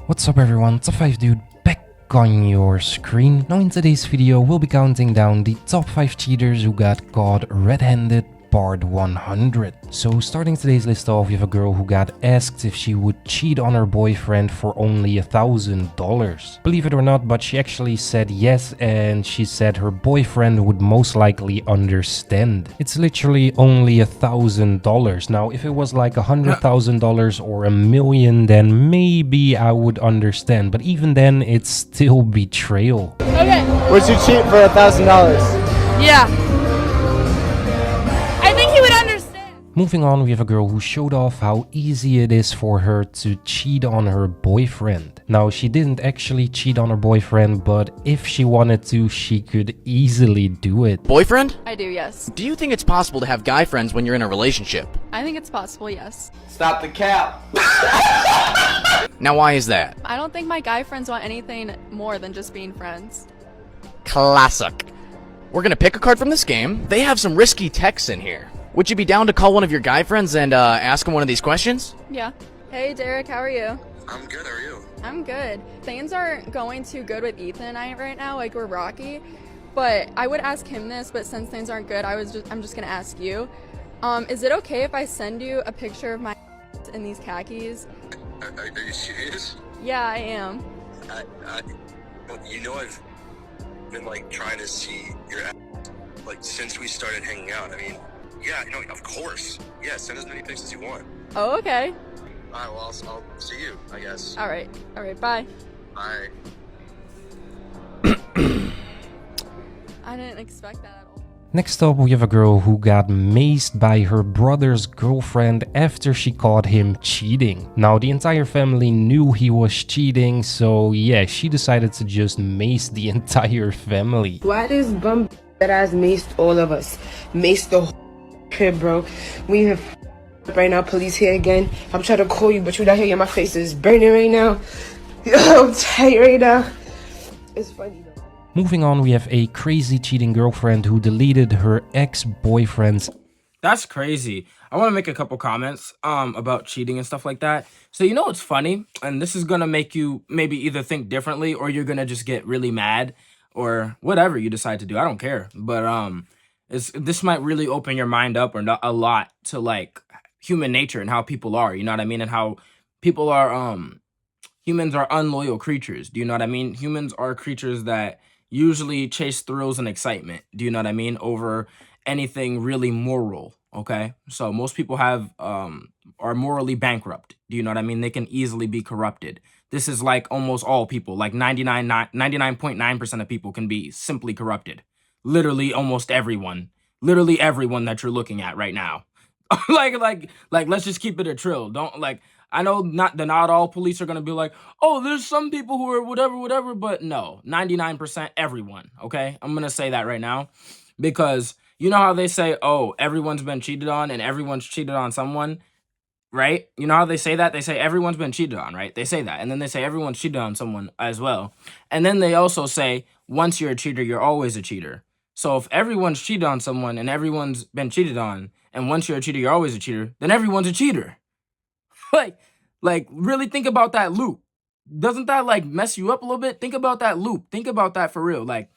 What's up everyone, Top 5 Dude back on your screen. Now in today's video we'll be counting down the top 5 cheaters who got caught red-handed part 100. So starting today's list off, we have a girl who got asked if she would cheat on her boyfriend for only $1,000. Believe it or not, but she actually said yes, and she said her boyfriend would most likely understand. It's literally only $1,000. Now if it was like $100,000 or $1 million, then maybe I would understand, but even then it's still betrayal. Okay. Would you cheat for $1,000? Yeah. I think he would understand. Moving on, we have a girl who showed off how easy it is for her to cheat on her boyfriend. Now, she didn't actually cheat on her boyfriend, but if she wanted to, she could easily do it. Boyfriend? I do, yes. Do you think it's possible to have guy friends when you're in a relationship? I think it's possible, yes. Stop the cap. Now why is that? I don't think my guy friends want anything more than just being friends. Classic. We're gonna pick a card from this game. They have some risky texts in here. Would you be down to call one of your guy friends and ask him one of these questions? Yeah. Hey, Derek, how are you? I'm good, how are you? I'm good. Things aren't going too good with Ethan and I right now, like we're rocky. But I would ask him this, but since things aren't good, I'm just gonna ask you. Is it okay if I send you a picture of my in these khakis? Are you serious? Yeah, I am. You know I've been like trying to see your ass, like since we started hanging out. I mean, yeah, no, of course. Yeah, send as many pics as you want. Oh, okay. Alright, well, I'll see you, I guess. All right, bye. Bye. I didn't expect that at all. Next up, we have a girl who got maced by her brother's girlfriend after she caught him cheating. Now, the entire family knew he was cheating, so yeah, she decided to just mace the entire family. Why this bum that ass maced all of us? Maced the whole crib, bro. We have right now, police here again. I'm trying to call you, but you're not here. My face is burning right now. I'm tired right now. It's funny though. Moving on, we have a crazy cheating girlfriend who deleted her ex-boyfriend's. That's crazy. I want to make a couple comments about cheating and stuff like that. So you know what's funny? And this is going to make you maybe either think differently or you're going to just get really mad or whatever you decide to do. I don't care. But this might really open your mind up or a lot to like human nature and how people are, you know what I mean? And how people are humans are unloyal creatures. Do you know what I mean? Humans are creatures that usually chase thrills and excitement, do you know what I mean, over anything really moral, okay? So most people have are morally bankrupt, do you know what I mean? They can easily be corrupted. This is like almost all people, like 99.9% of people can be simply corrupted. Literally almost everyone. Literally everyone that you're looking at right now. like let's just keep it a trill. Don't like I know not all police are gonna be like, oh, there's some people who are whatever, but no, 99% everyone, okay? I'm gonna say that right now. Because you know how they say, oh, everyone's been cheated on and everyone's cheated on someone, right? You know how they say that? They say everyone's been cheated on, right? They say that. And then they say everyone's cheated on someone as well. And then they also say, once you're a cheater, you're always a cheater. So if everyone's cheated on someone and everyone's been cheated on, and once you're a cheater, you're always a cheater, then everyone's a cheater. like really think about that loop. Doesn't that like mess you up a little bit? Think about that loop. Think about that for real. Like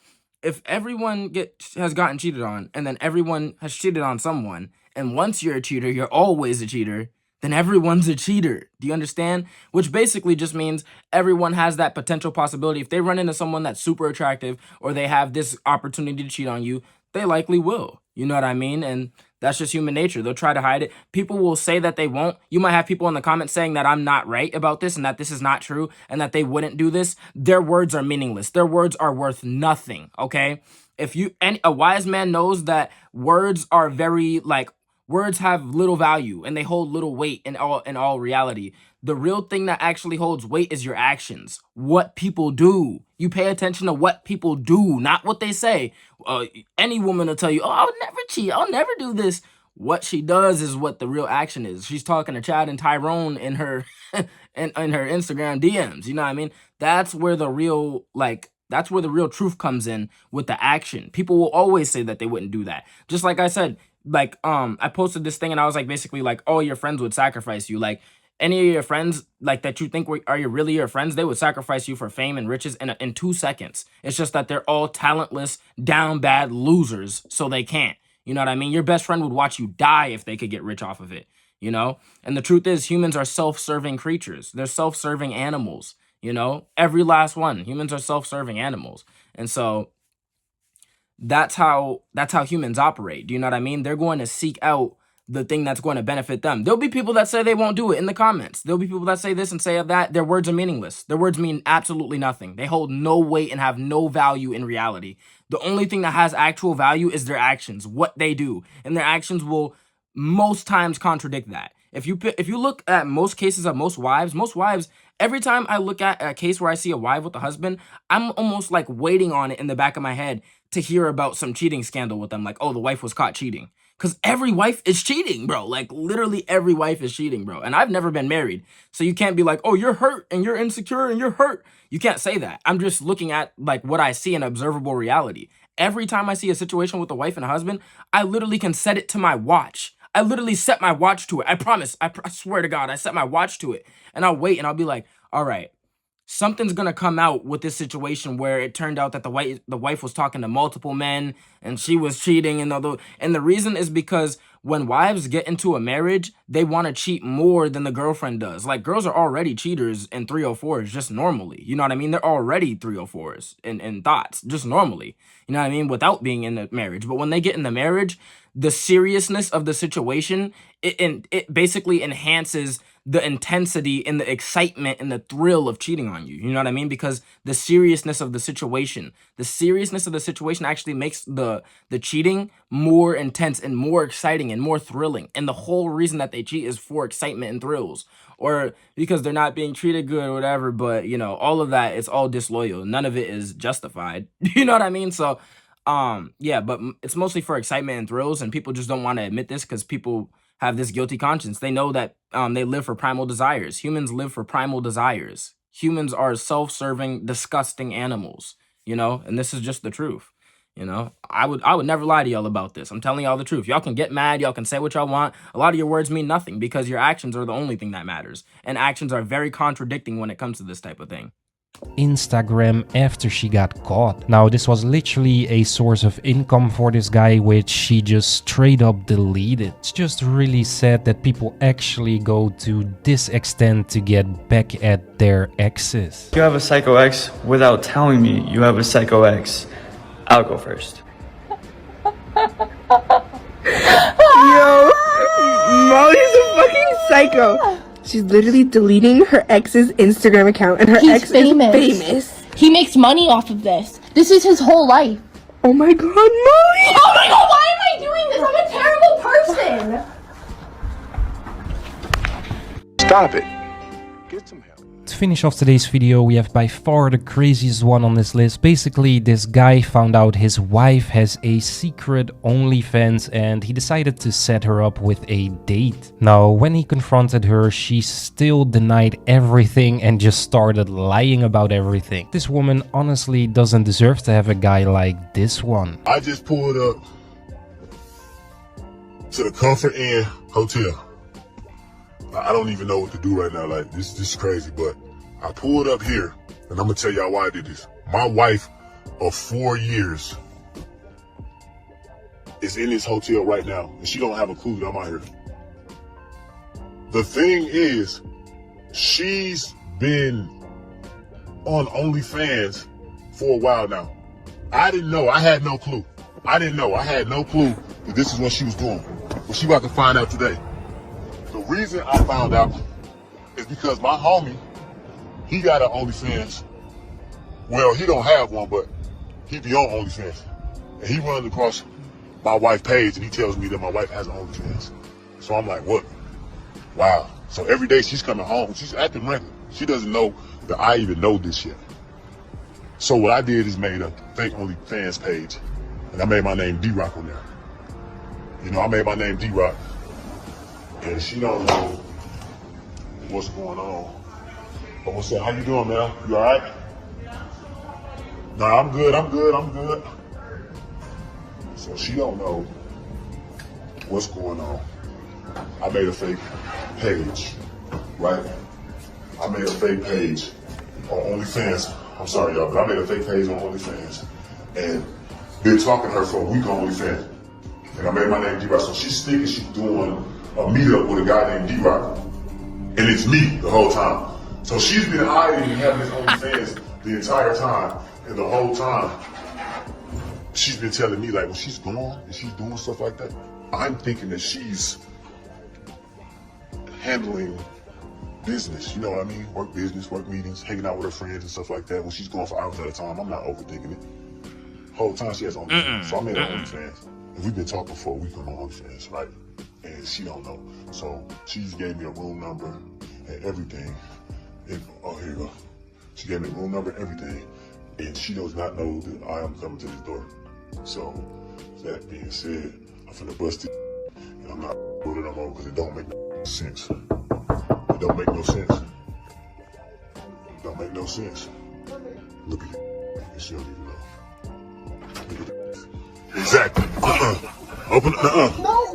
if everyone has gotten cheated on and then everyone has cheated on someone, and once you're a cheater, you're always a cheater, then everyone's a cheater. Do you understand? Which basically just means everyone has that potential possibility. If they run into someone that's super attractive or they have this opportunity to cheat on you, they likely will. You know what I mean? And that's just human nature. They'll try to hide it. People will say that they won't. You might have people in the comments saying that I'm not right about this and that this is not true and that they wouldn't do this. Their words are meaningless. Their words are worth nothing, okay? A wise man knows that words are very like words have little value and they hold little weight in all reality. The real thing that actually holds weight is your actions. What people do. You pay attention to what people do, not what they say. Any woman will tell you, oh, I'll never cheat. I'll never do this. What she does is what the real action is. She's talking to Chad and Tyrone in her in her Instagram DMs. You know what I mean? That's where the real truth comes in with the action. People will always say that they wouldn't do that. Just like I said, like I posted this thing and I was like basically like, oh, your friends would sacrifice you. Like Any of your friends like that you think are you really your friends, they would sacrifice you for fame and riches in 2 seconds. It's just that they're all talentless, down bad losers, so they can't. You know what I mean? Your best friend would watch you die if they could get rich off of it, you know? And the truth is, humans are self-serving creatures. They're self-serving animals, you know? Every last one. Humans are self-serving animals. And so that's how humans operate. Do you know what I mean? They're going to seek out the thing that's going to benefit them. There'll be people that say they won't do it in the comments. There'll be people that say this and say that. Their words are meaningless. Their words mean absolutely nothing. They hold no weight and have no value in reality. The only thing that has actual value is their actions, what they do. And their actions will most times contradict that. If you look at most cases of most wives, every time I look at a case where I see a wife with a husband, I'm almost like waiting on it in the back of my head to hear about some cheating scandal with them. Like, oh, the wife was caught cheating. Because every wife is cheating, bro. Like, literally every wife is cheating, bro. And I've never been married. So you can't be like, oh, you're hurt and you're insecure and you're hurt. You can't say that. I'm just looking at, like, what I see in observable reality. Every time I see a situation with a wife and a husband, I literally can set it to my watch. I literally set my watch to it. I promise. I swear to God, I set my watch to it. And I'll wait and I'll be like, all right, something's gonna come out with this situation where it turned out that the wife was talking to multiple men and she was cheating, and the reason is because when wives get into a marriage, they want to cheat more than the girlfriend does. Like, girls are already cheaters in 304s just normally. You know what I mean? They're already 304s in thoughts just normally. You know what I mean? Without being in the marriage. But when they get in the marriage, the seriousness of the situation, it basically enhances the intensity and the excitement and the thrill of cheating on you. You know what I mean? Because the seriousness of the situation actually makes the cheating more intense and more exciting and more thrilling. And the whole reason that they cheat is for excitement and thrills, or because they're not being treated good or whatever. But, you know, all of that, it's all disloyal. None of it is justified. You know what I mean? So, yeah, but it's mostly for excitement and thrills, and people just don't want to admit this because people have this guilty conscience. They know that they live for primal desires. Humans live for primal desires. Humans are self-serving, disgusting animals, you know, and this is just the truth. You know, I would never lie to y'all about this. I'm telling y'all the truth. Y'all can get mad. Y'all can say what y'all want. A lot of your words mean nothing because your actions are the only thing that matters. And actions are very contradicting when it comes to this type of thing. Instagram after she got caught. Now, this was literally a source of income for this guy, which she just straight up deleted. It's just really sad that people actually go to this extent to get back at their exes. You have a psycho ex without telling me you have a psycho ex. I'll go first. Yo, Molly's a fucking psycho. She's literally deleting her ex's Instagram account, and her ex is famous. He makes money off of this. This is his whole life. Oh my god, Molly! Oh my god, why am I doing this? I'm a terrible person! Stop it. Get some help. To finish off today's video, we have by far the craziest one on this list. Basically, this guy found out his wife has a secret OnlyFans and he decided to set her up with a date. Now, when he confronted her, she still denied everything and just started lying about everything. This woman honestly doesn't deserve to have a guy like this one. I just pulled up to the Comfort Inn Hotel. I don't even know what to do right now. Like, this is crazy, but I pulled up here, and I'm gonna tell y'all why I did this. My wife of 4 years is in this hotel right now, and she don't have a clue that I'm out here. The thing is, she's been on OnlyFans for a while now. I didn't know. I had no clue. I didn't know. I had no clue that this is what she was doing. But she about to find out today. The reason I found out is because my homie, he got an OnlyFans. Well, he don't have one, but he be on OnlyFans. And he runs across my wife's page and he tells me that my wife has an OnlyFans. So I'm like, what? Wow. So every day she's coming home, she's acting regular. She doesn't know that I even know this yet. So what I did is made a fake OnlyFans page, and I made my name D-Rock on there. You know, I made my name D-Rock. And she don't know what's going on. But what's up? How you doing, man? You all right? Nah, I'm good. So she don't know what's going on. I made a fake page. right? I made a fake page on OnlyFans. I'm sorry, y'all, but I made a fake page on OnlyFans. And been talking to her for a week on OnlyFans. And I made my name D-Rock. So she's thinking she's doing a meetup with a guy named D-Rock. And it's me the whole time. So she's been hiding and having this OnlyFans the entire time. And the whole time, she's been telling me, like, when she's gone and she's doing stuff like that, I'm thinking that she's handling business, you know what I mean? Work business, work meetings, hanging out with her friends and stuff like that. When she's going for hours at a time, I'm not overthinking it. Whole time she has OnlyFans. So I made her OnlyFans. And we've been talking for a week on my OnlyFans, right? And she don't know. So she just gave me a room number and everything. And, oh, here you go. She gave me a room number and everything. And she does not know that I am coming to this door. So, that being said, I'm finna bust it. And I'm not doing it no more because it don't make no sense. It don't make no sense. It don't make no sense. Look at it. And she don't even know. Look at it. Exactly. Open it. No.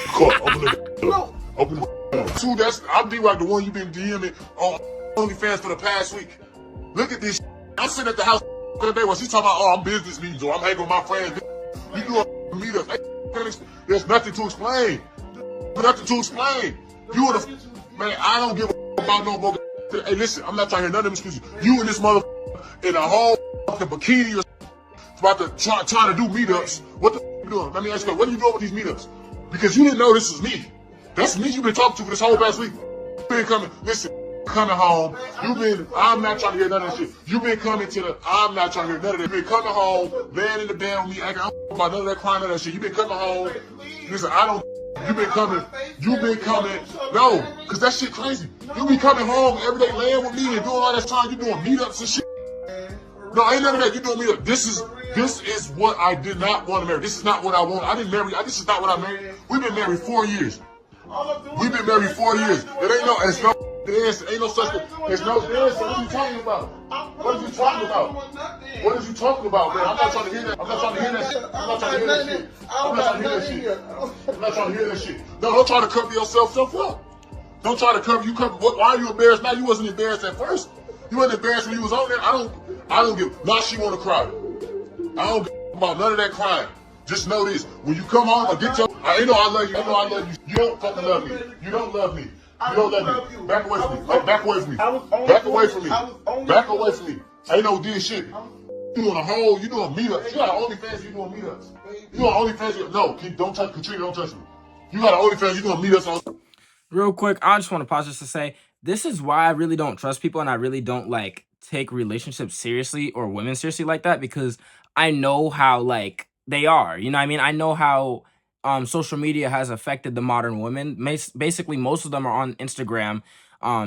Court, open it. No. Open it. Two, that's, I'll be like the one you've been DMing on OnlyFans for the past week. Look at this. I'm sitting at the house the other day when she's talking about, oh, I'm business meetings or I'm hanging with my friends. You do a meetup. There's nothing to explain. Nothing to explain. You and the man, I don't give a about no more. Hey, listen, I'm not trying to hear none of them excuses. You and this motherfucker in a whole fucking bikini or about to try to do meetups. What the you doing? Let me ask you, what are you doing with these meetups? Because you didn't know this was me. That's me you've been talking to for this whole past week. You've been coming, listen, coming home. I'm not trying to hear none of that shit. You've been coming I'm not trying to hear none of that. You've been coming home, laying in the bed with me, acting about none of that crying, none of that shit. You've been coming home. Listen, you've been coming, no, cause that shit crazy. You be coming home every day laying with me and doing all that time, you doing meetups and shit. No, ain't none of that, you doing meetups. This is what I did not want to marry. This is not what I want. I didn't marry, this is not what I married. We've been married 4 years. We've been married 4 years. It's no dance, ain't no such thing. It's no dance. What are you talking about? What are you talking about? What are you talking about, man? I'm not trying to hear that. I'm not trying to hear that shit. I'm not trying to hear that shit. I'm not trying to hear that shit. I'm not trying to hear that shit. No, don't try to cover yourself up. Don't try to cover. Why are you embarrassed now? You wasn't embarrassed at first. You wasn't embarrassed when you was on there. I don't give. Now she want to cry. I don't give about none of that crying. Just know this. When you come home, I know I love you. I know I love you. You don't fucking love me. You don't love me. You don't love me. Back away from me. Back away from me. Back away from me. Back away from me. Ain't no deal shit. You doing meetups. You got OnlyFans, you doing meetups. You doing OnlyFans, no, don't touch Katrina, don't touch me. You got OnlyFans, you doing meetups on. Real quick, I just want to pause just to say, this is why I really don't trust people and I really don't like take relationships seriously or women seriously like that, because I know how like they are. You know what I mean? I know how social media has affected the modern woman. Basically, most of them are on Instagram,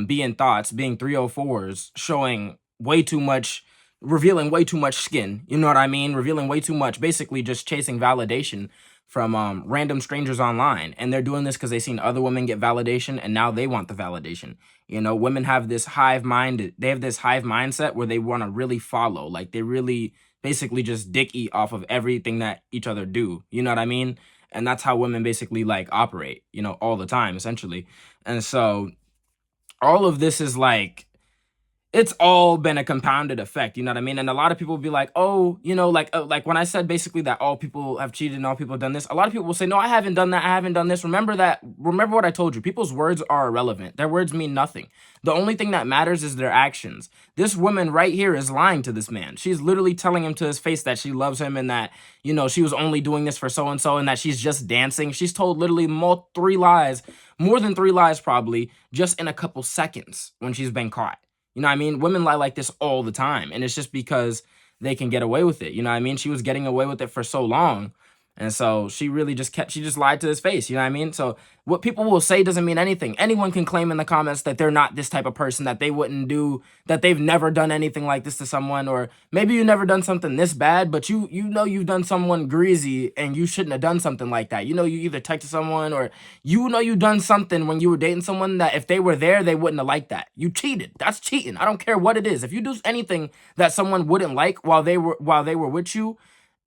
being thoughts, being 304s, showing way too much, revealing way too much skin. You know what I mean? Revealing way too much, basically just chasing validation from random strangers online. And they're doing this because they've seen other women get validation and now they want the validation. You know, women have this hive mind. They have this hive mindset where they want to really follow. Like they really basically just dick eat off of everything that each other do. You know what I mean? And that's how women basically like operate, you know, all the time, essentially. And so all of this is like, it's all been a compounded effect, you know what I mean? And a lot of people will be like, oh, you know, like when I said basically that all people have cheated and all people have done this, a lot of people will say, no, I haven't done that. I haven't done this. Remember what I told you. People's words are irrelevant. Their words mean nothing. The only thing that matters is their actions. This woman right here is lying to this man. She's literally telling him to his face that she loves him and that, you know, she was only doing this for so-and-so and that she's just dancing. She's told literally more than 3 lies probably, just in a couple seconds when she's been caught. You know what I mean? Women lie like this all the time. And it's just because they can get away with it. You know what I mean? She was getting away with it for so long. And so she really just lied to his face. You know what I mean? So what people will say doesn't mean anything. Anyone can claim in the comments that they're not this type of person, that they wouldn't do, that they've never done anything like this to someone, or maybe you've never done something this bad, but you know you've done someone greasy and you shouldn't have done something like that. You know, you either texted someone or you know you've done something when you were dating someone that if they were there, they wouldn't have liked that. You cheated. That's cheating. I don't care what it is. If you do anything that someone wouldn't like while they were with you,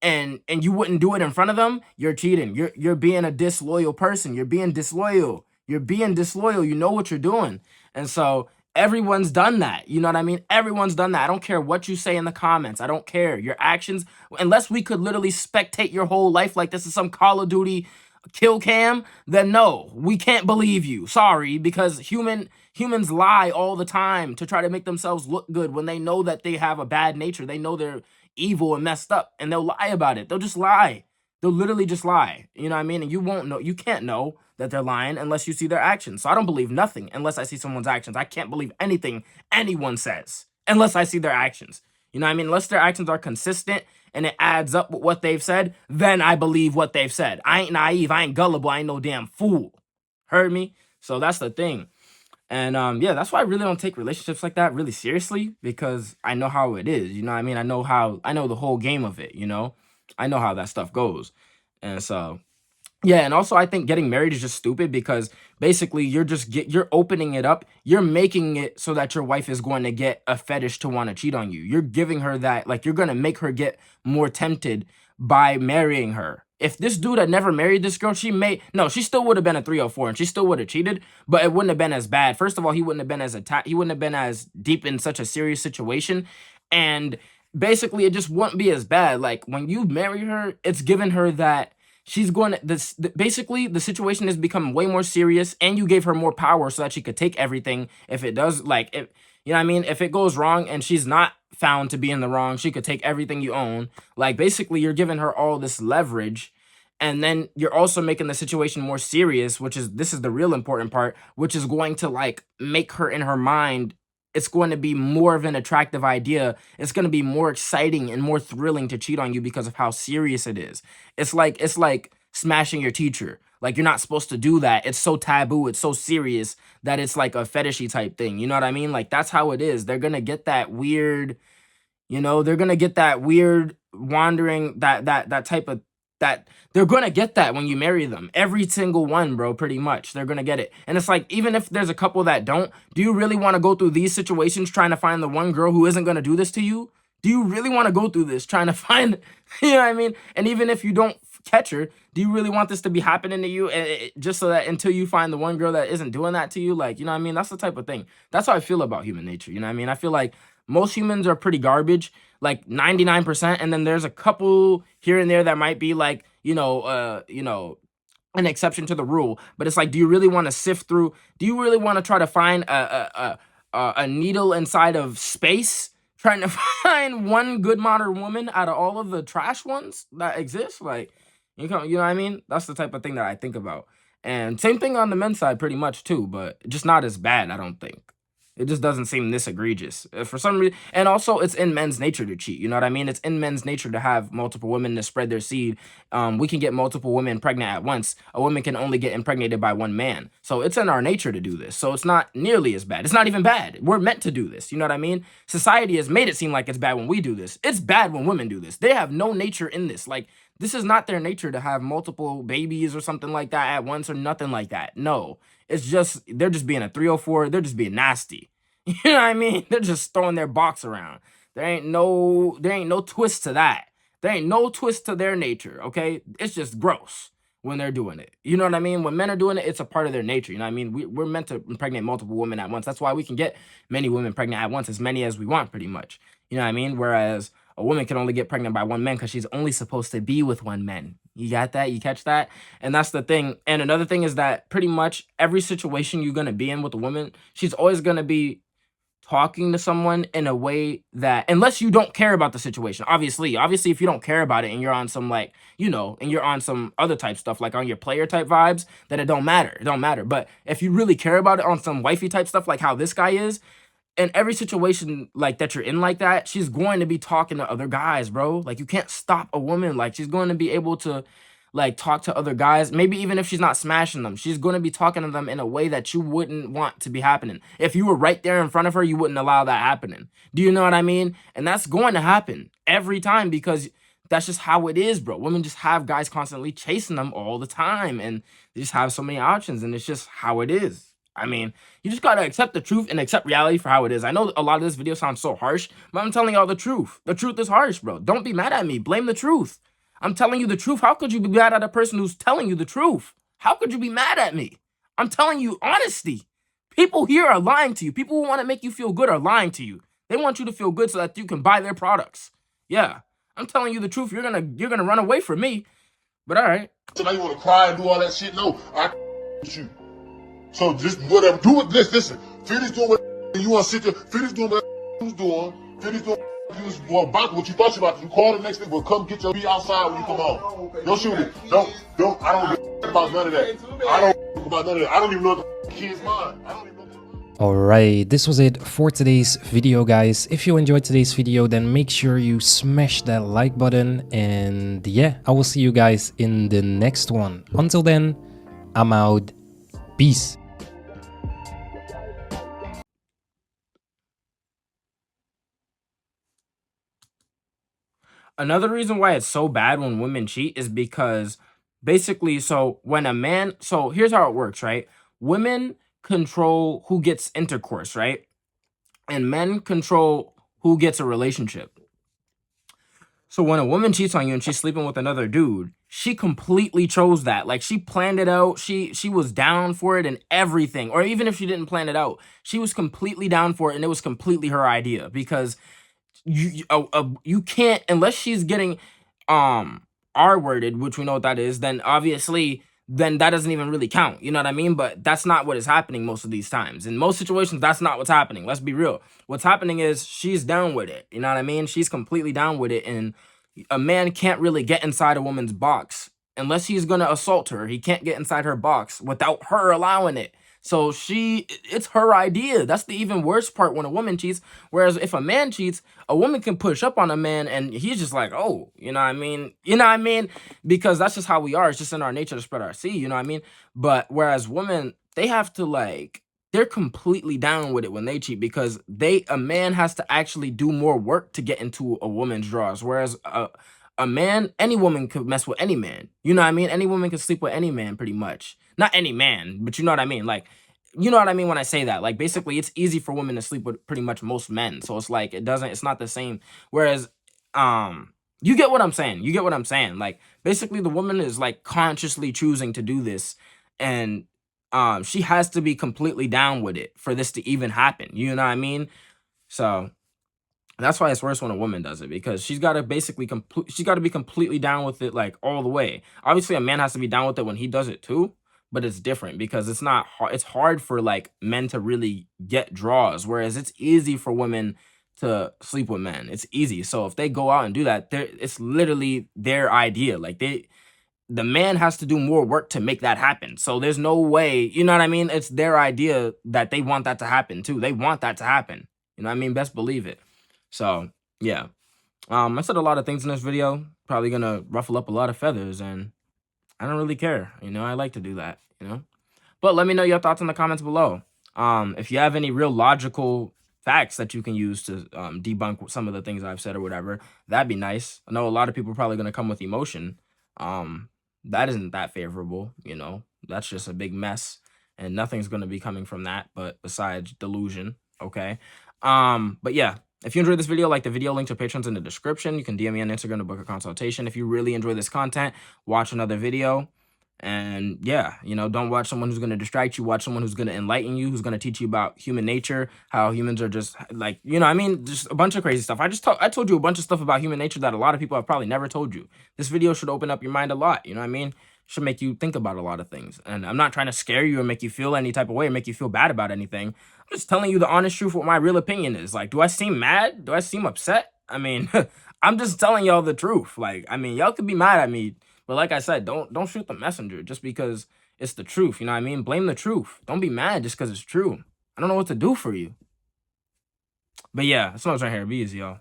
and you wouldn't do it in front of them, you're cheating. You're being a disloyal person. You're being disloyal. You know what you're doing. And so everyone's done that. You know what I mean? Everyone's done that. I don't care what you say in the comments. I don't care. Your actions, unless we could literally spectate your whole life like this is some Call of Duty kill cam, then no, we can't believe you. Sorry, because humans lie all the time to try to make themselves look good when they know that they have a bad nature. They know they're evil and messed up, and they'll lie about it. They'll just lie. They'll literally just lie. You know what I mean? And you won't know. You can't know that they're lying unless you see their actions. So I don't believe nothing unless I see someone's actions. I can't believe anything anyone says unless I see their actions. You know what I mean? Unless their actions are consistent and it adds up with what they've said, then I believe what they've said. I ain't naive. I ain't gullible. I ain't no damn fool. Heard me? So that's the thing. And yeah, that's why I really don't take relationships like that really seriously, because I know how it is. You know what I mean? I know the whole game of it, you know? I know how that stuff goes. And so yeah, and also I think getting married is just stupid because basically you're opening it up. You're making it so that your wife is going to get a fetish to want to cheat on you. You're giving her that, like, you're going to make her get more tempted by marrying her. If this dude had never married this girl, she still would have been a 304 and she still would have cheated, but it wouldn't have been as bad. First of all, he wouldn't have been as deep in such a serious situation. And basically it just wouldn't be as bad. Like, when you marry her, it's giving her that she's going to basically the situation has become way more serious, and you gave her more power so that she could take everything. If it does, like, if you know what I mean, if it goes wrong and she's not found to be in the wrong, she could take everything you own. Like, basically you're giving her all this leverage, and then you're also making the situation more serious, this is the real important part, which is going to, like, make her, in her mind, it's going to be more of an attractive idea. It's going to be more exciting and more thrilling to cheat on you because of how serious it is. It's like smashing your teacher. Like, you're not supposed to do that. It's so taboo. It's so serious that it's like a fetishy type thing. You know what I mean? Like, that's how it is. They're going to get that weird, they're going to get that weird wandering, that type of, that they're going to get that when you marry them. Every single one, bro, pretty much. They're going to get it. And it's like, even if there's a couple that don't, do you really want to go through these situations trying to find the one girl who isn't going to do this to you? Do you really want to go through this trying to find, you know what I mean? And even if you don't catch her, do you really want this to be happening to you just so that until you find the one girl that isn't doing that to you? Like, you know what I mean? That's the type of thing. That's how I feel about human nature. You know what I mean? I feel like most humans are pretty garbage, like 99%. And then there's a couple here and there that might be like, an exception to the rule. But it's like, do you really want to sift through? Do you really want to try to find a needle inside of space, trying to find one good modern woman out of all of the trash ones that exist? Like, you know what I mean? That's the type of thing that I think about. And same thing on the men's side pretty much too, but just not as bad, I don't think. It just doesn't seem this egregious for some reason. And also, it's in men's nature to cheat. You know what I mean? It's in men's nature to have multiple women to spread their seed. We can get multiple women pregnant at once. A woman can only get impregnated by one man. So it's in our nature to do this. So it's not nearly as bad. It's not even bad. We're meant to do this. You know what I mean? Society has made it seem like it's bad when we do this. It's bad when women do this. They have no nature in this. Like, this is not their nature to have multiple babies or something like that at once or nothing like that. No. It's just, they're just being a 304. They're just being nasty. You know what I mean? They're just throwing their box around. There ain't no twist to that. There ain't no twist to their nature, okay? It's just gross when they're doing it. You know what I mean? When men are doing it, it's a part of their nature. You know what I mean? We're meant to impregnate multiple women at once. That's why we can get many women pregnant at once, as many as we want, pretty much. You know what I mean? Whereas a woman can only get pregnant by one man because she's only supposed to be with one man. You got that? You catch that? And that's the thing. And another thing is that pretty much every situation you're going to be in with a woman, she's always going to be talking to someone in a way that, unless you don't care about the situation, obviously if you don't care about it and you're on some, like, and you're on some other type stuff, like on your player type vibes, then it don't matter. But if you really care about it on some wifey type stuff, like how this guy is, in every situation like that you're in like that, she's going to be talking to other guys, bro. Like, you can't stop a woman. Like, she's going to be able to, like, talk to other guys. Maybe even if she's not smashing them, she's going to be talking to them in a way that you wouldn't want to be happening. If you were right there in front of her, you wouldn't allow that happening. Do you know what I mean? And that's going to happen every time, because that's just how it is, bro. Women just have guys constantly chasing them all the time, and they just have so many options, and it's just how it is. I mean, you just got to accept the truth and accept reality for how it is. I know a lot of this video sounds so harsh, but I'm telling y'all the truth. The truth is harsh, bro. Don't be mad at me. Blame the truth. I'm telling you the truth. How could you be mad at a person who's telling you the truth? How could you be mad at me? I'm telling you honesty. People here are lying to you. People who want to make you feel good are lying to you. They want you to feel good so that you can buy their products. Yeah, I'm telling you the truth. You're gonna run away from me. But all right. So now you want to cry and do all that shit? No, I with you. So just whatever. Do it. Listen. Finish doing what you want to sit there. Finish doing what you was doing. Finish doing you was about what you thought you about. You call the next thing, but come get your be outside when you come home. Don't shoot it. Don't. I don't give about none of that. I don't about none of that. I don't even know the kid's mind. I don't even know. Alright, this was it for today's video, guys. If you enjoyed today's video, then make sure you smash that like button. And yeah, I will see you guys in the next one. Until then, I'm out. Peace. Another reason why it's so bad when women cheat is because basically, so when a man, so here's how it works, right? Women control who gets intercourse, right? And men control who gets a relationship. So when a woman cheats on you and she's sleeping with another dude, she completely chose that. Like, she planned it out. She was down for it and everything. Or even if she didn't plan it out, she was completely down for it, and it was completely her idea, because you can't, unless she's getting R-worded, which we know what that is, then obviously then that doesn't even really count. You know what I mean? But that's not what is happening most of these times. In most situations, that's not what's happening. Let's be real. What's happening is she's down with it. You know what I mean? She's completely down with it. And a man can't really get inside a woman's box unless he's going to assault her. He can't get inside her box without her allowing it. So it's her idea. That's the even worse part when a woman cheats. Whereas if a man cheats, a woman can push up on a man and he's just like, oh, you know what I mean? You know what I mean? Because that's just how we are. It's just in our nature to spread our seed, you know what I mean? But whereas women, they have to, like, they're completely down with it when they cheat, because a man has to actually do more work to get into a woman's drawers. Whereas a man, any woman could mess with any man. You know what I mean? Any woman can sleep with any man pretty much. Not any man, but you know what I mean? Like, you know what I mean when I say that? Like, basically, it's easy for women to sleep with pretty much most men. So it's like, it's not the same. Whereas, you get what I'm saying. You get what I'm saying. Like, basically, the woman is, like, consciously choosing to do this. And she has to be completely down with it for this to even happen. You know what I mean? So that's why it's worse when a woman does it, because she's got to basically she's got to be completely down with it, like, all the way. Obviously, a man has to be down with it when he does it too, but it's different because it's not hard. It's hard for, like, men to really get draws, whereas it's easy for women to sleep with men. It's easy. So if they go out and do that, it's literally their idea. Like, the man has to do more work to make that happen. So there's no way, you know what I mean? It's their idea that they want that to happen too. They want that to happen. You know what I mean? Best believe it. So, yeah. I said a lot of things in this video. Probably gonna ruffle up a lot of feathers, and I don't really care. You know, I like to do that, you know? But let me know your thoughts in the comments below. If you have any real logical facts that you can use to debunk some of the things I've said or whatever, that'd be nice. I know a lot of people are probably gonna come with emotion. That isn't that favorable, you know? That's just a big mess, and nothing's gonna be coming from that, but besides delusion, okay? But yeah. If you enjoyed this video, like the video, link to Patreon's in the description. You can DM me on Instagram to book a consultation. If you really enjoy this content, watch another video. And yeah, you know, don't watch someone who's going to distract you. Watch someone who's going to enlighten you, who's going to teach you about human nature, how humans are just, like, you know, I mean, just a bunch of crazy stuff. I told you a bunch of stuff about human nature that a lot of people have probably never told you. This video should open up your mind a lot, you know what I mean? Should make you think about a lot of things. And I'm not trying to scare you or make you feel any type of way or make you feel bad about anything. I'm just telling you the honest truth, what my real opinion is. Like, do I seem mad? Do I seem upset? I mean, I'm just telling y'all the truth. Like, I mean, y'all could be mad at me, but like I said, don't shoot the messenger just because it's the truth. You know what I mean? Blame the truth. Don't be mad just because it's true. I don't know what to do for you. But yeah, that's what I was right here. Be easy, y'all.